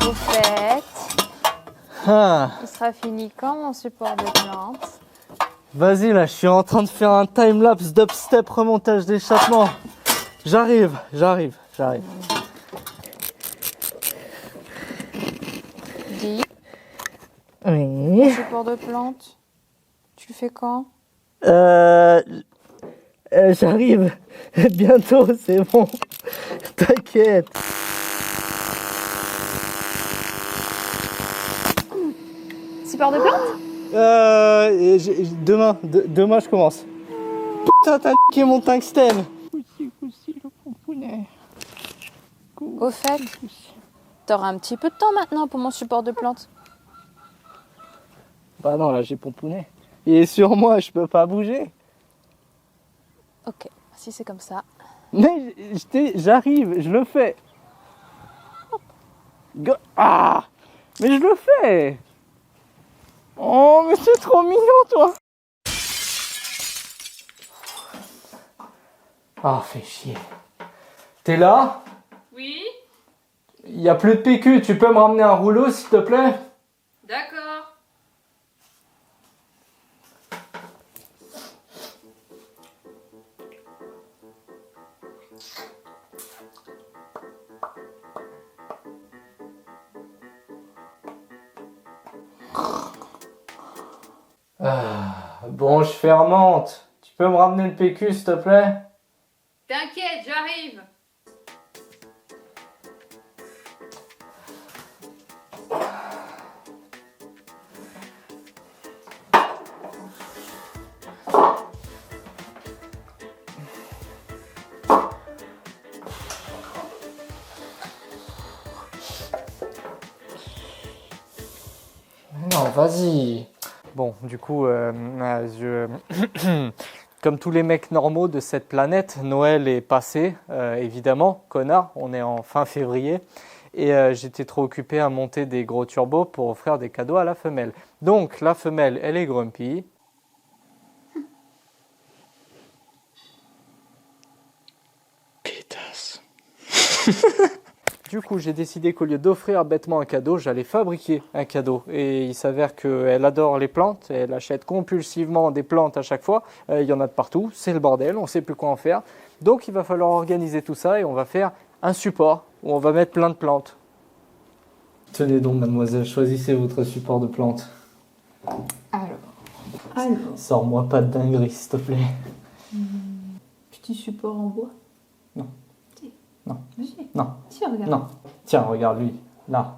Au fait, Ah, il sera fini quand mon support de plante? vas-y là, je suis en train de faire un time-lapse dubstep remontage d'échappement. J'arrive. Dis, Oui. support de plante, tu le fais quand? J'arrive. Bientôt, c'est bon. T'inquiète. Support de plante? Demain je commence. Putain, t'as niqué mon tungstène. Au fait, t'auras un petit peu de temps maintenant pour mon support de plante. Bah non, là j'ai pompouné. Il est sur moi, je peux pas bouger. Ok, si c'est comme ça. Mais j'arrive, je le fais. Ah, mais je le fais. Oh, mais c'est trop mignon, toi. Ah, fais chier. T'es là? Oui, Il y a plus de PQ, tu peux me ramener un rouleau, s'il te plaît? d'accord. Bon, je fermente. Tu peux me ramener le PQ, s'il te plaît? T'inquiète, j'arrive. Non, vas-y. Bon, du coup, comme tous les mecs normaux de cette planète, Noël est passé, évidemment, connard, on est en fin février, et j'étais trop occupé à monter des gros turbos pour offrir des cadeaux à la femelle. Donc, la femelle, elle est grumpy. Pétasse. Du coup, j'ai décidé qu'au lieu d'offrir bêtement un cadeau, j'allais fabriquer un cadeau. Et il s'avère qu'elle adore les plantes, elle achète compulsivement des plantes à chaque fois. Il y en a de partout, c'est le bordel, on ne sait plus quoi en faire. Donc il va falloir organiser tout ça et on va faire un support où on va mettre plein de plantes. Tenez donc, mademoiselle, choisissez votre support de plantes. Alors, Sors-moi pas de dinguerie, s'il te plaît. petit support en bois. Non. Si. Non. Si. Non. Si, regarde. Non. Tiens, regarde lui, là.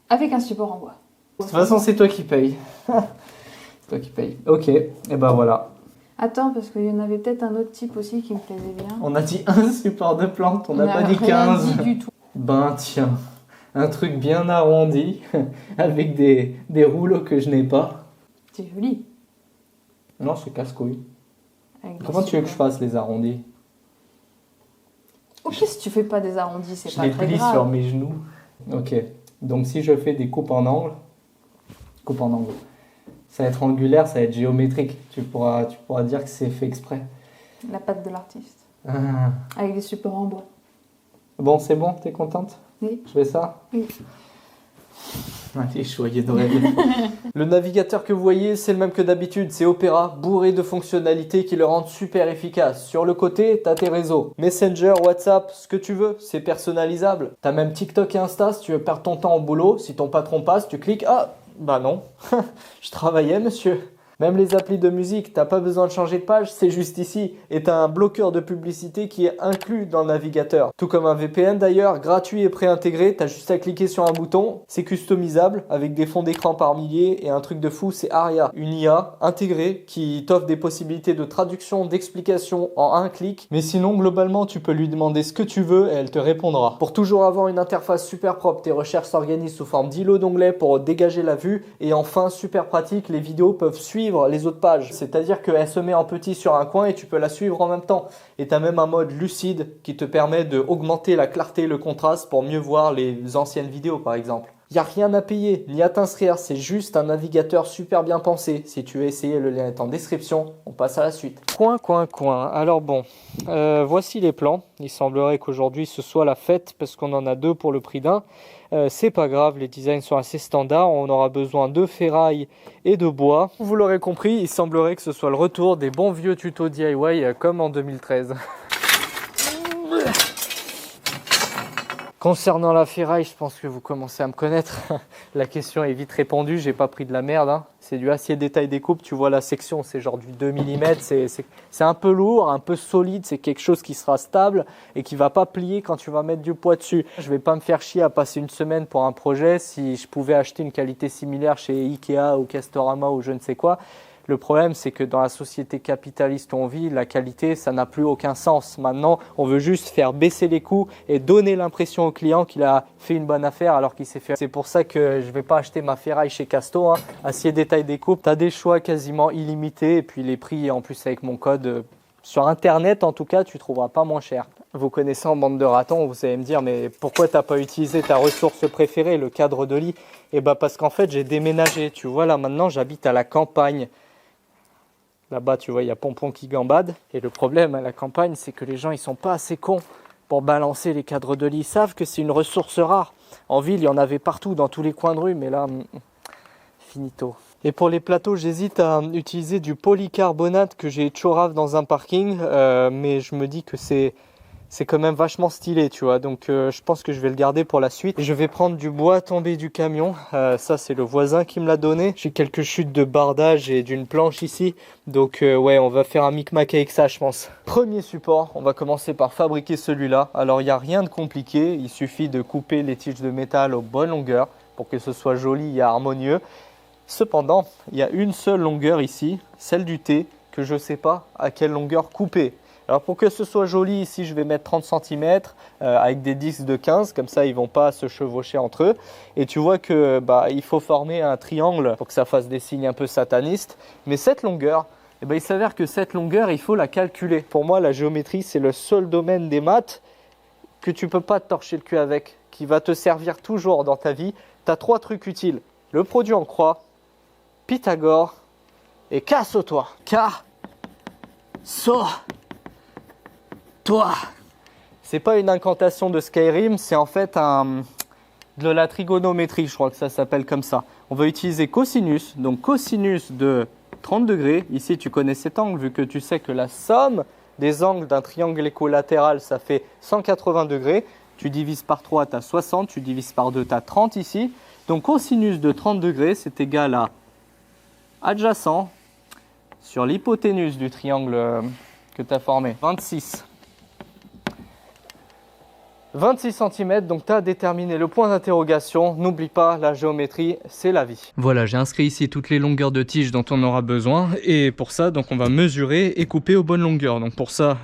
Avec un support en bois. De toute façon, c'est toi qui payes. C'est toi qui payes. Ok, et ben voilà. Attends, parce qu'il y en avait peut-être un autre type aussi qui me plaisait bien. On a dit un support de plante, on n'a pas dit rien 15. dit du tout. Ben tiens, un truc bien arrondi, avec des rouleaux que je n'ai pas. C'est joli. Non, c'est casse-couille. Avec des Comment tu veux que je supports. fasse les arrondis? Ok, si tu fais pas des arrondis, c'est Je pas les très plie grave. sur mes genoux. Ok, donc si je fais des coupes en angle, ça va être angulaire, ça va être géométrique. Tu pourras dire que c'est fait exprès. La patte de l'artiste. Ah. Avec des supports en bois. Bon, c'est bon, t'es contente? Oui. Je fais ça? Oui. Allez, choyez de rêve. Le navigateur que vous voyez, c'est le même que d'habitude, c'est Opera, bourré de fonctionnalités qui le rendent super efficace. Sur le côté, t'as tes réseaux. Messenger, WhatsApp, ce que tu veux, c'est personnalisable. T'as même TikTok et Insta si tu veux perdre ton temps au boulot. Si ton patron passe, tu cliques, ah, bah non, je travaillais monsieur. Même les applis de musique, t'as pas besoin de changer de page, c'est juste ici. Et t'as un bloqueur de publicité qui est inclus dans le navigateur. Tout comme un VPN d'ailleurs, gratuit et préintégré, t'as juste à cliquer sur un bouton. C'est customisable avec des fonds d'écran par milliers et un truc de fou, c'est Aria, une IA intégrée qui t'offre des possibilités de traduction, d'explication en un clic. Mais sinon, globalement, tu peux lui demander ce que tu veux et elle te répondra. Pour toujours avoir une interface super propre, tes recherches s'organisent sous forme d'îlots d'onglets pour dégager la vue. Et enfin, super pratique, les vidéos peuvent suivre les autres pages. C'est-à-dire qu'elle se met en petit sur un coin et tu peux la suivre en même temps. Et tu as même un mode lucide qui te permet d'augmenter la clarté et le contraste pour mieux voir les anciennes vidéos par exemple. Il n'y a rien à payer, ni à t'inscrire, c'est juste un navigateur super bien pensé. Si tu veux essayer, le lien est en description. On passe à la suite. Coin. Alors bon, voici les plans. Il semblerait qu'aujourd'hui ce soit la fête parce qu'on en a 2 pour le prix d'un. C'est pas grave, les designs sont assez standards. On aura besoin de ferraille et de bois. Vous l'aurez compris, il semblerait que ce soit le retour des bons vieux tutos DIY comme en 2013. Concernant la ferraille, je pense que vous commencez à me connaître. La question est vite répondue, j'ai pas pris de la merde. Hein. C'est du acier détail découpe, tu vois la section, c'est genre du 2 mm. C'est un peu lourd, un peu solide, c'est quelque chose qui sera stable et qui va pas plier quand tu vas mettre du poids dessus. Je vais pas me faire chier à passer une semaine pour un projet si je pouvais acheter une qualité similaire chez Ikea ou Castorama ou je ne sais quoi. Le problème, c'est que dans la société capitaliste où on vit, la qualité, ça n'a plus aucun sens. Maintenant, on veut juste faire baisser les coûts et donner l'impression au client qu'il a fait une bonne affaire alors qu'il s'est fait. C'est pour ça que je ne vais pas acheter ma ferraille chez Casto. Hein. Acier détail découpe, tu as des choix quasiment illimités et puis les prix, en plus avec mon code, sur Internet en tout cas, tu ne trouveras pas moins cher. Vous connaissant bande de ratons, vous allez me dire, mais pourquoi tu n'as pas utilisé ta ressource préférée, le cadre de lit? Eh bien parce qu'en fait, j'ai déménagé. Tu vois, là maintenant, j'habite à la campagne. Là-bas, tu vois, il y a Pompon qui gambade. Et le problème à la campagne, c'est que les gens, ils sont pas assez cons pour balancer les cadres de lit. Ils savent que c'est une ressource rare. En ville, il y en avait partout, dans tous les coins de rue. Mais là, finito. Et pour les plateaux, j'hésite à utiliser du polycarbonate que j'ai chorave dans un parking. Mais je me dis que c'est quand même vachement stylé, tu vois. Donc, je pense que je vais le garder pour la suite. Et je vais prendre du bois tombé du camion. Ça, c'est le voisin qui me l'a donné. J'ai quelques chutes de bardage et d'une planche ici. Donc, ouais, on va faire un micmac avec ça, je pense. Premier support, on va commencer par fabriquer celui-là. Alors, il n'y a rien de compliqué. Il suffit de couper les tiges de métal aux bonnes longueurs pour que ce soit joli et harmonieux. Cependant, il y a une seule longueur ici, celle du T, que je ne sais pas à quelle longueur couper. Alors pour que ce soit joli, ici je vais mettre 30 cm avec des disques de 15, comme ça ils ne vont pas se chevaucher entre eux. Et tu vois que il faut former un triangle pour que ça fasse des signes un peu satanistes. Mais cette longueur, il s'avère que cette longueur, il faut la calculer. Pour moi, la géométrie, c'est le seul domaine des maths que tu ne peux pas te torcher le cul avec, qui va te servir toujours dans ta vie. Tu as 3 trucs utiles. Le produit en croix, Pythagore et casse-toi. Toi. C'est pas une incantation de Skyrim, c'est en fait de la trigonométrie, je crois que ça s'appelle comme ça. On va utiliser cosinus, donc cosinus de 30 degrés. Ici, tu connais cet angle, vu que tu sais que la somme des angles d'un triangle équilatéral, ça fait 180 degrés. Tu divises par 3, tu as 60, tu divises par 2, tu as 30 ici. Donc cosinus de 30 degrés, c'est égal à adjacent sur l'hypoténuse du triangle que tu as formé, 26 cm, donc tu as déterminé le point d'interrogation. N'oublie pas, la géométrie, c'est la vie. Voilà, j'ai inscrit ici toutes les longueurs de tige dont on aura besoin. Et pour ça, donc on va mesurer et couper aux bonnes longueurs. Donc pour ça,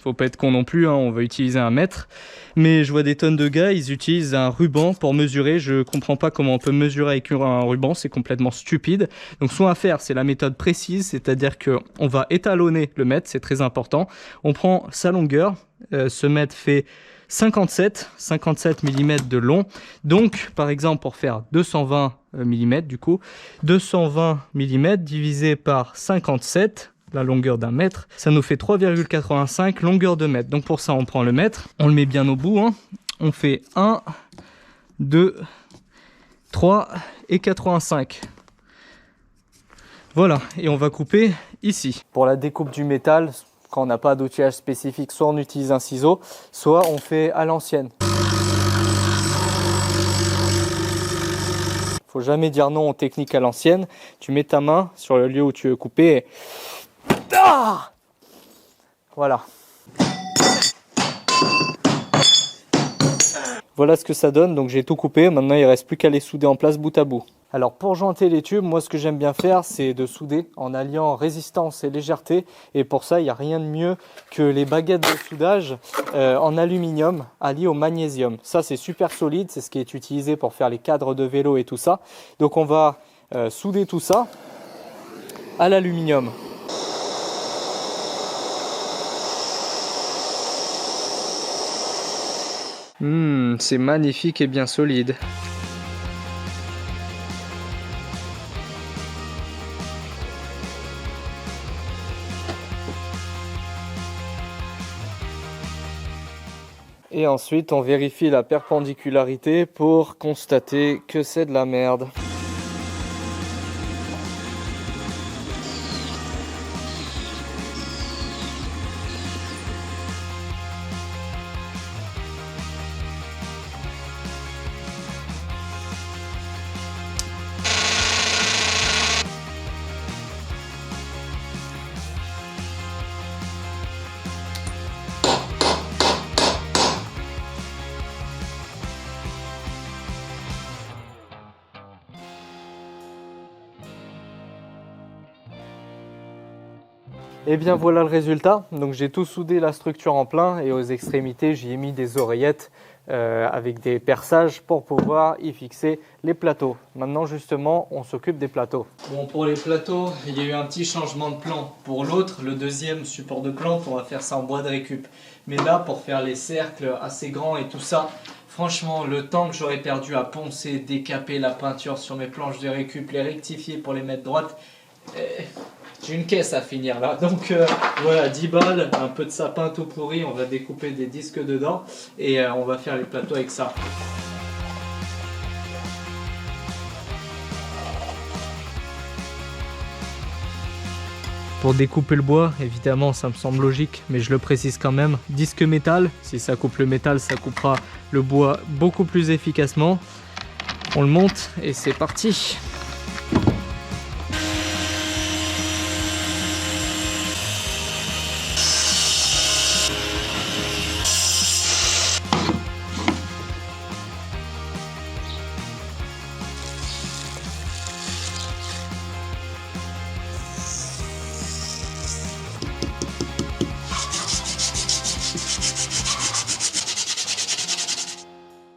faut pas être con non plus, hein, on va utiliser un mètre. Mais je vois des tonnes de gars, ils utilisent un ruban pour mesurer. Je comprends pas comment on peut mesurer avec un ruban, c'est complètement stupide. Donc ce qu'on va faire, c'est la méthode précise, c'est-à-dire qu'on va étalonner le mètre, c'est très important. On prend sa longueur, ce mètre fait 57 mm de long. Donc, par exemple, pour faire 220 mm, du coup, 220 mm divisé par 57, la longueur d'un mètre, ça nous fait 3,85 longueur de mètre. Donc pour ça, on prend le mètre, on le met bien au bout. Hein. On fait 1, 2, 3 et 85. Voilà, et on va couper ici. Pour la découpe du métal, quand on n'a pas d'outillage spécifique, soit on utilise un ciseau, soit on fait à l'ancienne. Faut jamais dire non aux techniques à l'ancienne. Tu mets ta main sur le lieu où tu veux couper et... Ah, voilà. Voilà ce que ça donne, donc j'ai tout coupé, maintenant il ne reste plus qu'à les souder en place bout à bout. Alors pour jointer les tubes, moi ce que j'aime bien faire, c'est de souder en alliant résistance et légèreté. Et pour ça, il n'y a rien de mieux que les baguettes de soudage en aluminium alliées au magnésium. Ça c'est super solide, c'est ce qui est utilisé pour faire les cadres de vélo et tout ça. Donc on va souder tout ça à l'aluminium. C'est magnifique et bien solide. Et ensuite, on vérifie la perpendicularité pour constater que c'est de la merde. Et bien voilà le résultat. Donc j'ai tout soudé la structure en plein et aux extrémités j'y ai mis des oreillettes avec des perçages pour pouvoir y fixer les plateaux. Maintenant justement on s'occupe des plateaux. Bon, pour les plateaux il y a eu un petit changement de plan. Pour l'autre, le deuxième support de plante, on va faire ça en bois de récup. Mais là pour faire les cercles assez grands et tout ça, franchement le temps que j'aurais perdu à poncer, décaper la peinture sur mes planches de récup, les rectifier pour les mettre droites, j'ai une caisse à finir là, donc voilà, 10 balles, un peu de sapin tout pourri, on va découper des disques dedans et on va faire les plateaux avec ça. Pour découper le bois, évidemment ça me semble logique, mais je le précise quand même, disque métal, si ça coupe le métal, ça coupera le bois beaucoup plus efficacement. On le monte et c'est parti.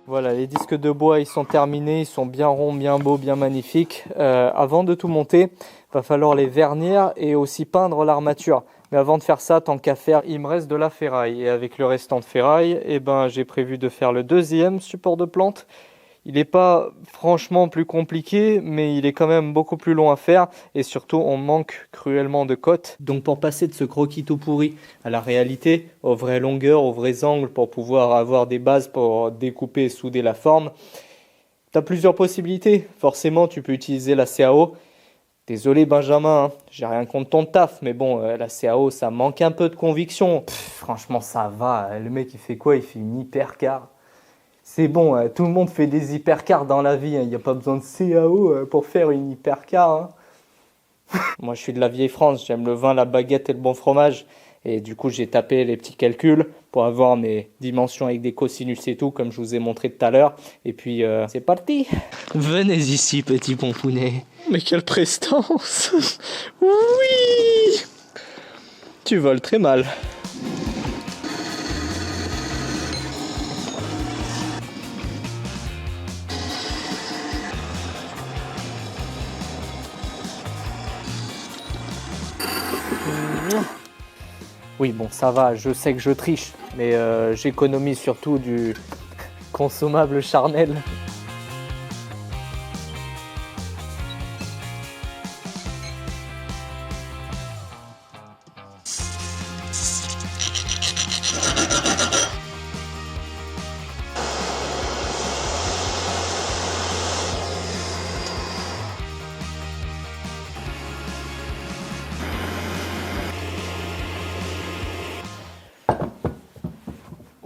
Voilà, les disques de bois ils sont terminés, ils sont bien ronds, bien beaux, bien magnifiques. Avant de tout monter, il va falloir les vernir et aussi peindre l'armature. Mais avant de faire ça, tant qu'à faire, il me reste de la ferraille. Et avec le restant de ferraille, j'ai prévu de faire le deuxième support de plante. Il n'est pas franchement plus compliqué, mais il est quand même beaucoup plus long à faire. Et surtout, on manque cruellement de cotes. Donc pour passer de ce croquis tout pourri à la réalité, aux vraies longueurs, aux vrais angles, pour pouvoir avoir des bases pour découper et souder la forme, tu as plusieurs possibilités. Forcément, tu peux utiliser la CAO. Désolé Benjamin, hein, j'ai rien contre ton taf, mais bon, la CAO, ça manque un peu de conviction. Franchement, ça va. Le mec, il fait quoi? Il fait une hypercar. C'est bon, tout le monde fait des hypercars dans la vie, il n'y a pas besoin de CAO pour faire une hypercar. Hein. Moi je suis de la vieille France, j'aime le vin, la baguette et le bon fromage. Et du coup j'ai tapé les petits calculs pour avoir mes dimensions avec des cosinus et tout, comme je vous ai montré tout à l'heure. Et puis c'est parti. Venez ici petit pompounet. Mais quelle prestance. Oui. Tu voles très mal. Oui, bon, ça va, je sais que je triche, mais j'économise surtout du consommable charnel.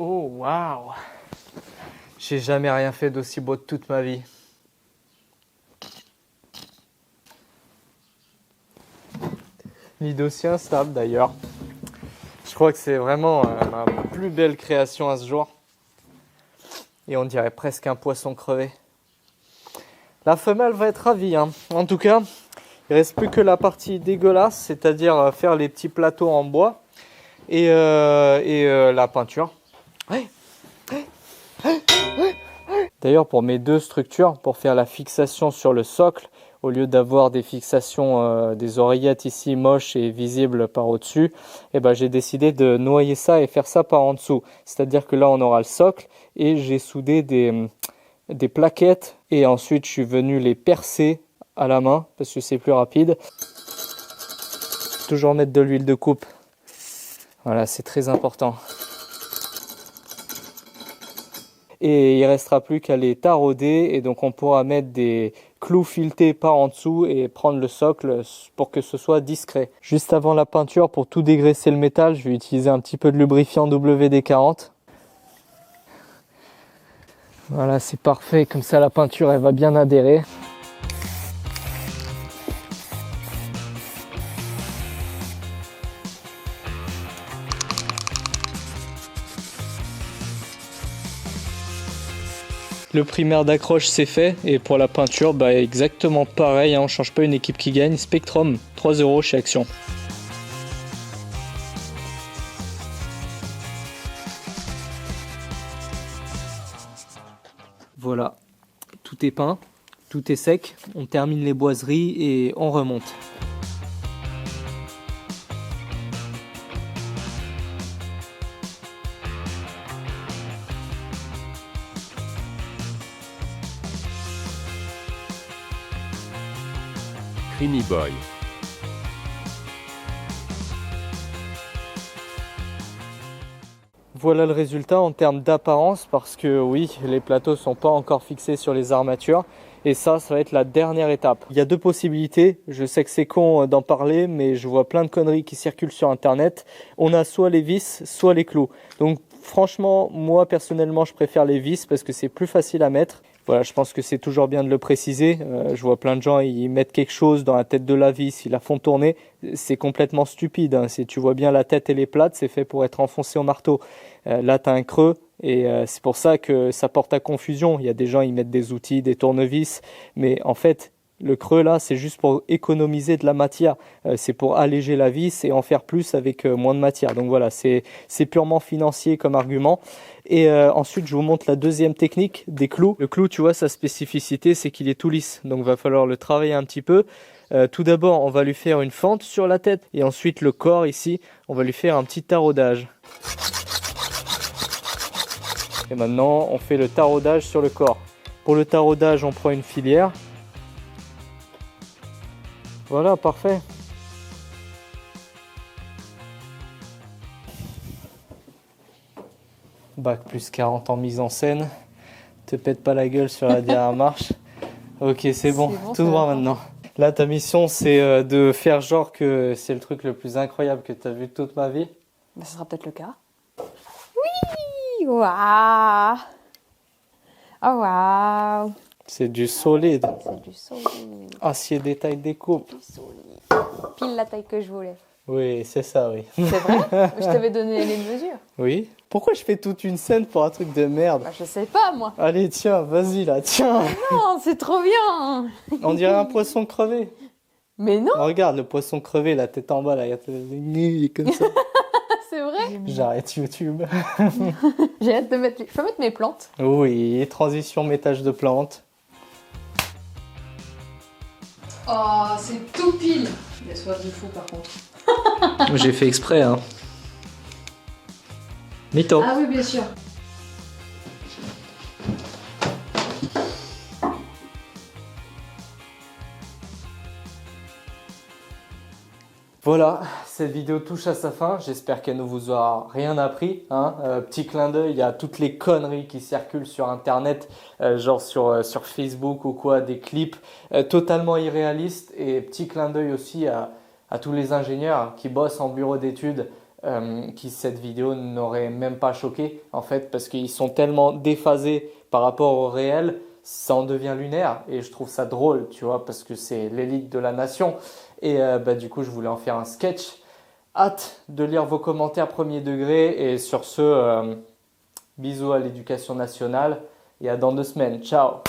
Oh, waouh! J'ai jamais rien fait d'aussi beau de toute ma vie. Ni d'aussi instable d'ailleurs. Je crois que c'est vraiment ma plus belle création à ce jour. Et on dirait presque un poisson crevé. La femelle va être ravie, hein. En tout cas, il ne reste plus que la partie dégueulasse, c'est-à-dire faire les petits plateaux en bois et la peinture. D'ailleurs, pour mes deux structures, pour faire la fixation sur le socle, au lieu d'avoir des fixations, des oreillettes ici moches et visibles par au-dessus, j'ai décidé de noyer ça et faire ça par en dessous. C'est-à-dire que là, on aura le socle et j'ai soudé des plaquettes et ensuite je suis venu les percer à la main parce que c'est plus rapide. Toujours mettre de l'huile de coupe. Voilà, c'est très important. et il restera plus qu'à les tarauder et donc on pourra mettre des clous filetés par en dessous et prendre le socle pour que ce soit discret. Juste avant la peinture, pour tout dégraisser le métal, je vais utiliser un petit peu de lubrifiant WD-40. Voilà, c'est parfait, comme ça la peinture elle va bien adhérer. Le primaire d'accroche c'est fait et pour la peinture exactement pareil, on change pas une équipe qui gagne. Spectrum, 3 € chez Action. Voilà, tout est peint, tout est sec, on termine les boiseries et on remonte. Creamy Boy. Voilà le résultat en termes d'apparence parce que oui, les plateaux sont pas encore fixés sur les armatures et ça va être la dernière étape. Il y a deux possibilités, je sais que c'est con d'en parler mais je vois plein de conneries qui circulent sur internet. On a soit les vis, soit les clous. Donc franchement, moi personnellement je préfère les vis parce que c'est plus facile à mettre. Voilà, je pense que c'est toujours bien de le préciser. Je vois plein de gens, ils mettent quelque chose dans la tête de la vis, ils la font tourner. C'est complètement stupide. Hein. Si tu vois bien la tête, elle est plate, c'est fait pour être enfoncé au marteau. Là, tu as un creux et c'est pour ça que ça porte à confusion. Il y a des gens, ils mettent des outils, des tournevis. Mais en fait, le creux là, c'est juste pour économiser de la matière. C'est pour alléger la vis et en faire plus avec moins de matière. Donc voilà, c'est purement financier comme argument. Et ensuite, je vous montre la deuxième technique des clous. Le clou, tu vois, sa spécificité, c'est qu'il est tout lisse. Donc, il va falloir le travailler un petit peu. Tout d'abord, on va lui faire une fente sur la tête. Et ensuite, le corps, ici, on va lui faire un petit taraudage. Et maintenant, on fait le taraudage sur le corps. Pour le taraudage, on prend une filière. Voilà, parfait. Bac plus 40 en mise en scène. Te pète pas la gueule sur la dernière marche. Ok, c'est bon, tout droit maintenant. Là, ta mission, c'est de faire genre que c'est le truc le plus incroyable que tu as vu de toute ma vie. Ce sera peut-être le cas. Oui. Waouh. Oh waouh. C'est du solide. C'est du solide. Acier détail découpe. Du solide. Pile la taille que je voulais. Oui, c'est ça, oui. C'est vrai? Je t'avais donné les mesures. Oui. Pourquoi je fais toute une scène pour un truc de merde? Bah, je sais pas, moi. Allez, tiens, vas-y là, tiens. Non, c'est trop bien. On dirait un poisson crevé. Mais non, Oh, regarde, le poisson crevé, la tête en bas, là, il y a comme ça. c'est vrai. J'arrête YouTube. J'ai hâte de mettre... Je peux mettre mes plantes? Oui, transition métage de plantes. Oh, c'est tout pile. Il a soif de fou par contre. J'ai fait exprès, hein. Mytho. Ah oui, bien sûr. Voilà, cette vidéo touche à sa fin. J'espère qu'elle ne vous aura rien appris. Hein. Petit clin d'œil à toutes les conneries qui circulent sur Internet, genre sur Facebook ou quoi, des clips totalement irréalistes. Et petit clin d'œil aussi à tous les ingénieurs qui bossent en bureau d'études, qui cette vidéo n'aurait même pas choqué en fait, parce qu'ils sont tellement déphasés par rapport au réel, ça en devient lunaire. Et je trouve ça drôle, tu vois, parce que c'est l'élite de la nation. Et du coup, je voulais en faire un sketch. Hâte de lire vos commentaires premier degré. Et sur ce, bisous à l'éducation nationale. Et à dans 2 semaines. Ciao!